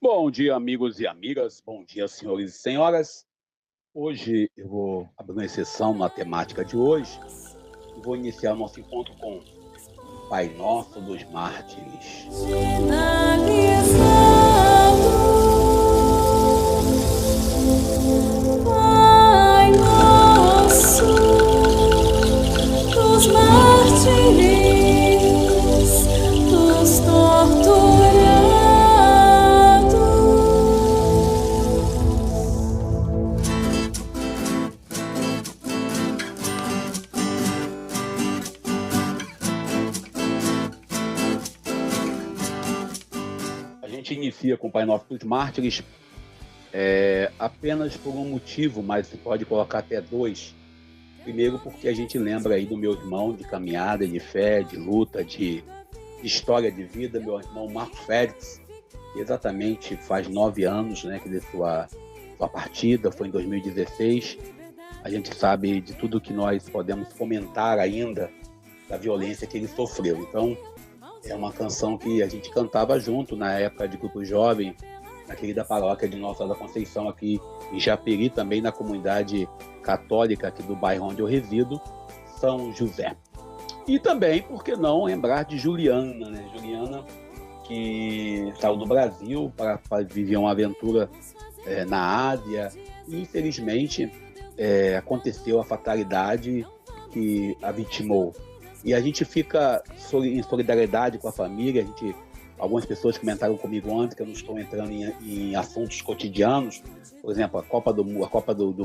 Bom dia, amigos e amigas. Bom dia, senhores e senhoras. Hoje eu vou abrir uma exceção na temática de hoje e vou iniciar o nosso encontro com Pai Nosso dos Mártires. Pai Nosso dos mártires, dos torturados. A gente inicia com o Pai Nosso dos Mártires apenas por um motivo, mas se pode colocar até dois. Primeiro, porque a gente lembra aí do meu irmão de caminhada, de fé, de luta, de história de vida, meu irmão Marcos Félix, que exatamente faz 9 anos, né, que de sua partida, foi em 2016. A gente sabe de tudo que nós podemos comentar ainda da violência que ele sofreu. Então, é uma canção que a gente cantava junto na época de grupo jovem, na querida paróquia de Nossa Senhora da Conceição, aqui em Japeri, também na comunidade católica aqui do bairro onde eu resido, São José. E também, por que não, lembrar de Juliana, né? Juliana, que saiu do Brasil para viver uma aventura na Ásia e, infelizmente, aconteceu a fatalidade que a vitimou. E a gente fica em solidariedade com a família. Algumas pessoas comentaram comigo ontem que eu não estou entrando em assuntos cotidianos. Por exemplo, a Copa do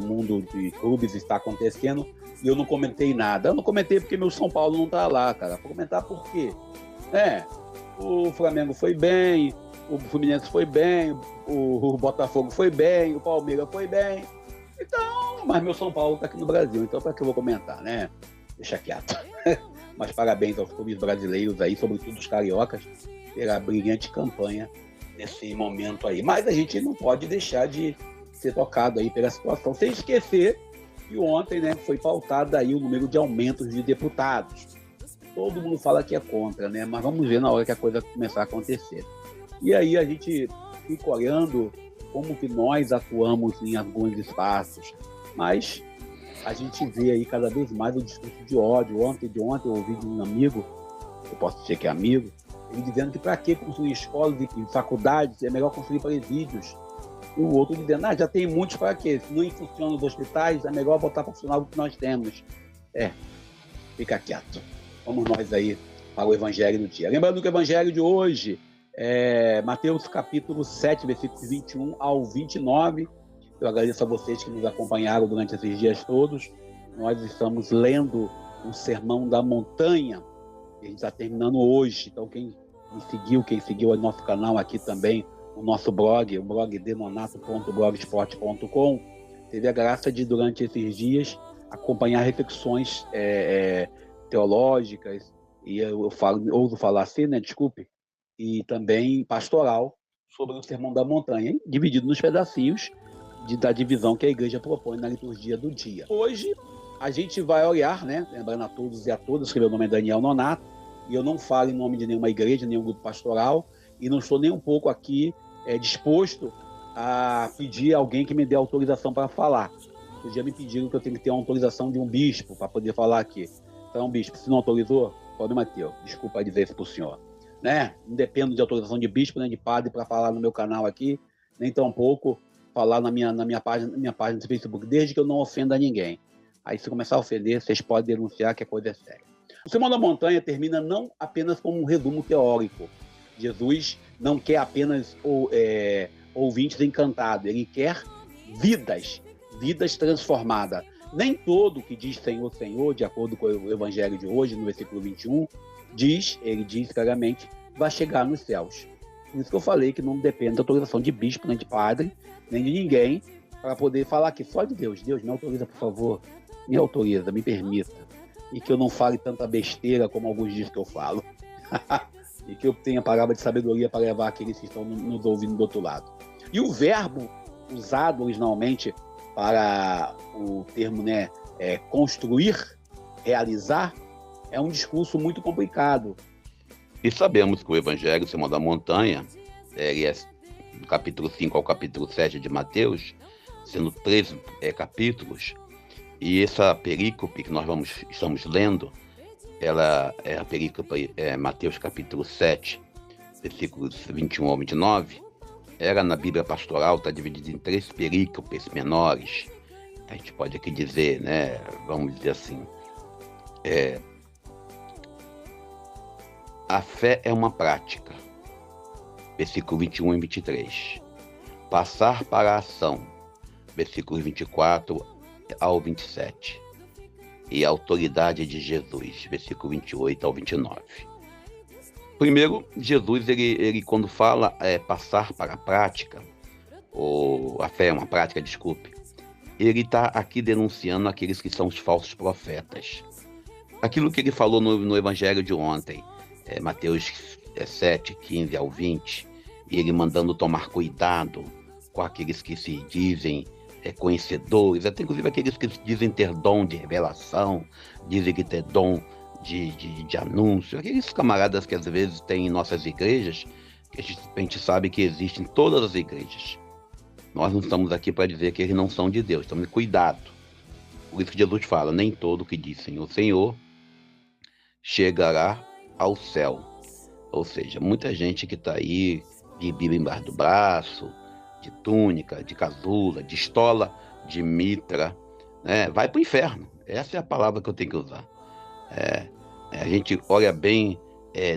Mundo de clubes está acontecendo e eu não comentei nada. Eu não comentei porque meu São Paulo não está lá, cara. Vou comentar por quê? O Flamengo foi bem, o Fluminense foi bem, o Botafogo foi bem, o Palmeiras foi bem. Então, mas meu São Paulo está aqui no Brasil, então para que eu vou comentar, né? Deixa quieto. Mas parabéns aos clubes brasileiros aí, sobretudo os cariocas, pela brilhante campanha nesse momento aí. Mas a gente não pode deixar de ser tocado aí pela situação, sem esquecer que ontem, né, foi pautado aí o número de aumentos de deputados. Todo mundo fala que é contra, né? Mas vamos ver na hora que a coisa começar a acontecer. E aí a gente fica olhando como que nós atuamos em alguns espaços, mas a gente vê aí cada vez mais o discurso de ódio. Ontem eu ouvi de um amigo, eu posso dizer que é amigo, ele dizendo que para que construir escolas e faculdades, é melhor construir presídios. E o outro dizendo, já tem muitos, para quê? Se não funcionam os hospitais, é melhor botar para funcionar o que nós temos. Fica quieto. Vamos nós aí para o Evangelho do dia. Lembrando que o Evangelho de hoje é Mateus capítulo 7, versículos 21 ao 29. Eu agradeço a vocês que nos acompanharam durante esses dias todos. Nós estamos lendo o Sermão da Montanha, que a gente está terminando hoje. Então, quem seguiu o nosso canal aqui também, o nosso blog, o blog denonato.blogspot.com, teve a graça de, durante esses dias, acompanhar reflexões teológicas, e ouso falar assim, né? Desculpe, e também pastoral, sobre o Sermão da Montanha, dividido nos pedacinhos da divisão que a igreja propõe na liturgia do dia. Hoje, a gente vai olhar, né? Lembrando a todos e a todas que meu nome é Daniel Nonato, e eu não falo em nome de nenhuma igreja, nenhum grupo pastoral, e não estou nem um pouco aqui disposto a pedir a alguém que me dê autorização para falar. Um dia me pediram que eu tenho que ter uma autorização de um bispo para poder falar aqui. Então, bispo, se não autorizou, problema teu. Desculpa dizer isso para o senhor. Né? Não dependo de autorização de bispo, nem de padre para falar no meu canal aqui, nem tampouco falar na minha página do Facebook, desde que eu não ofenda ninguém. Aí, se começar a ofender, vocês podem denunciar que a coisa é séria. O Sermão da Montanha termina não apenas como um resumo teórico. Jesus não quer apenas ouvintes encantados, ele quer vidas transformadas. Nem todo que diz Senhor, Senhor, de acordo com o Evangelho de hoje, no versículo 21, ele diz claramente, vai chegar nos céus. Por isso que eu falei que não depende da autorização de bispo, nem de padre, nem de ninguém, para poder falar aqui só de Deus. Deus, me autoriza, por favor. Me autoriza, me permita. E que eu não fale tanta besteira como alguns dizem que eu falo. E que eu tenha palavra de sabedoria para levar aqueles que estão nos ouvindo do outro lado. E o verbo usado originalmente para o termo, né, construir, realizar, é um discurso muito complicado. E sabemos que o Evangelho, o Sermão da Montanha, ele é do capítulo 5 ao capítulo 7 de Mateus, sendo 13 capítulos, e essa perícope que estamos lendo, ela é a perícope Mateus capítulo 7, versículos 21 ao 29, ela na Bíblia Pastoral está dividida em 3 perícopes menores. A gente pode aqui dizer, né, vamos dizer assim, a fé é uma prática, versículo 21 e 23. Passar para a ação, versículos 24 ao 27. E a autoridade de Jesus, versículo 28 ao 29. Primeiro, Jesus, ele quando fala passar para a prática, ou a fé é uma prática, desculpe, ele está aqui denunciando aqueles que são os falsos profetas. Aquilo que ele falou no evangelho de ontem, Mateus 7, 15 ao 20, e ele mandando tomar cuidado com aqueles que se dizem conhecedores, até inclusive aqueles que dizem ter dom de revelação, dizem que ter dom de anúncio, aqueles camaradas que às vezes tem em nossas igrejas, que a gente sabe que existem em todas as igrejas. Nós não estamos aqui para dizer que eles não são de Deus, estamos de cuidado. Por isso que Jesus fala, nem todo que diz Senhor, Senhor, chegará ao céu. Ou seja, muita gente que está aí de Bíblia embaixo do braço, de túnica, de casula, de estola, de mitra, né? Vai para o inferno. Essa é a palavra que eu tenho que usar. A gente olha bem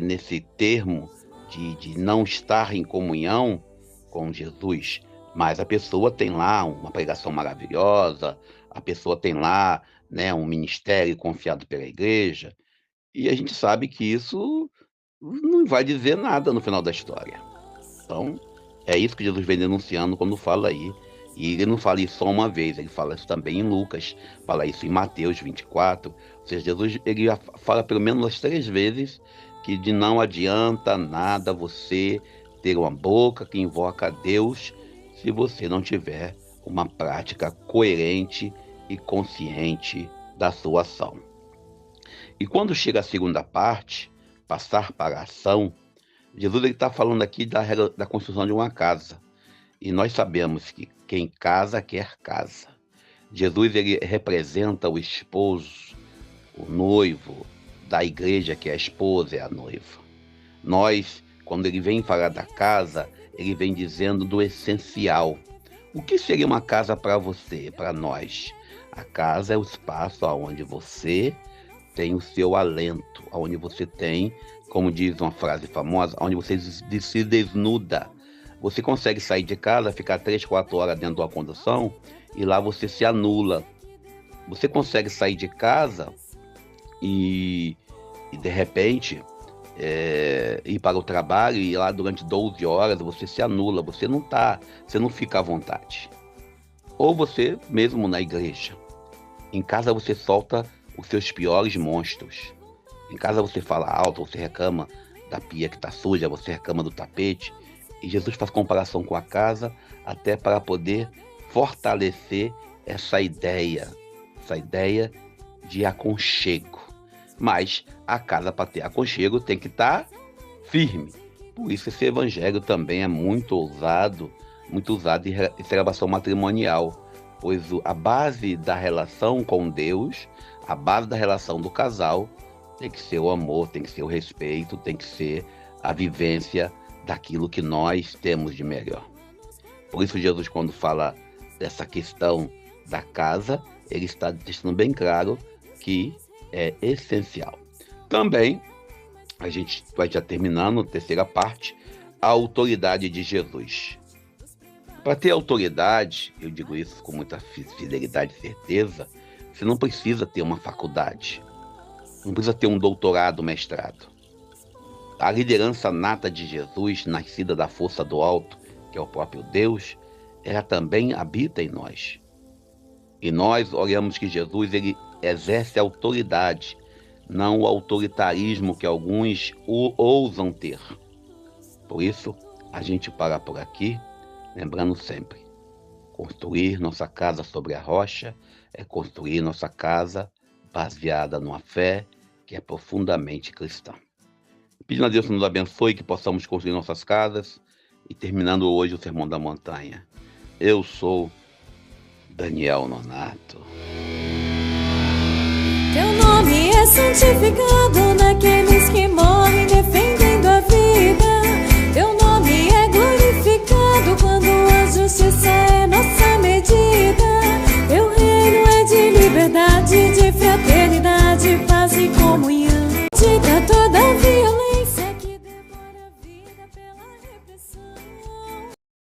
nesse termo de não estar em comunhão com Jesus, mas a pessoa tem lá uma pregação maravilhosa, a pessoa tem lá, né, um ministério confiado pela igreja, e a gente sabe que isso não vai dizer nada no final da história. Então, é isso que Jesus vem denunciando quando fala aí. E ele não fala isso só uma vez, ele fala isso também em Lucas, fala isso em Mateus 24. Ou seja, Jesus ele fala pelo menos umas 3 vezes que de não adianta nada você ter uma boca que invoca a Deus se você não tiver uma prática coerente e consciente da sua ação. E quando chega a segunda parte, passar para a ação, Jesus está falando aqui da construção de uma casa. E nós sabemos que quem casa quer casa. Jesus ele representa o esposo, o noivo da igreja, que é a esposa, é a noiva. Nós, quando ele vem falar da casa, ele vem dizendo do essencial. O que seria uma casa para você, para nós? A casa é o espaço onde você tem o seu alento, onde você tem, como diz uma frase famosa, onde você se desnuda. Você consegue sair de casa, ficar 3, 4 horas dentro de uma condução e lá você se anula. Você consegue sair de casa e de repente ir para o trabalho e lá durante 12 horas você se anula, você não fica à vontade. Ou você mesmo na igreja. Em casa você solta os seus piores monstros. Em casa você fala alto, você reclama da pia que está suja, você reclama do tapete. E Jesus faz comparação com a casa até para poder fortalecer essa ideia de aconchego. Mas a casa, para ter aconchego, tem que estar firme. Por isso esse evangelho também é muito usado em celebração matrimonial, pois a base da relação com Deus, a base da relação do casal, tem que ser o amor, tem que ser o respeito, tem que ser a vivência daquilo que nós temos de melhor. Por isso Jesus, quando fala dessa questão da casa, ele está deixando bem claro que é essencial. Também, a gente vai já terminando a terceira parte, a autoridade de Jesus. Para ter autoridade, eu digo isso com muita fidelidade e certeza, você não precisa ter uma faculdade, não precisa ter um doutorado, mestrado. A liderança nata de Jesus, nascida da força do alto, que é o próprio Deus, ela também habita em nós. E nós olhamos que Jesus ele exerce autoridade, não o autoritarismo que alguns ousam ter. Por isso, a gente para por aqui, lembrando sempre, construir nossa casa sobre a rocha é construir nossa casa baseada numa fé que é profundamente cristã. Pedindo a Deus que nos abençoe, que possamos construir nossas casas e terminando hoje o Sermão da Montanha. Eu sou Daniel Nonato. Teu nome é santificado naqueles que morrem.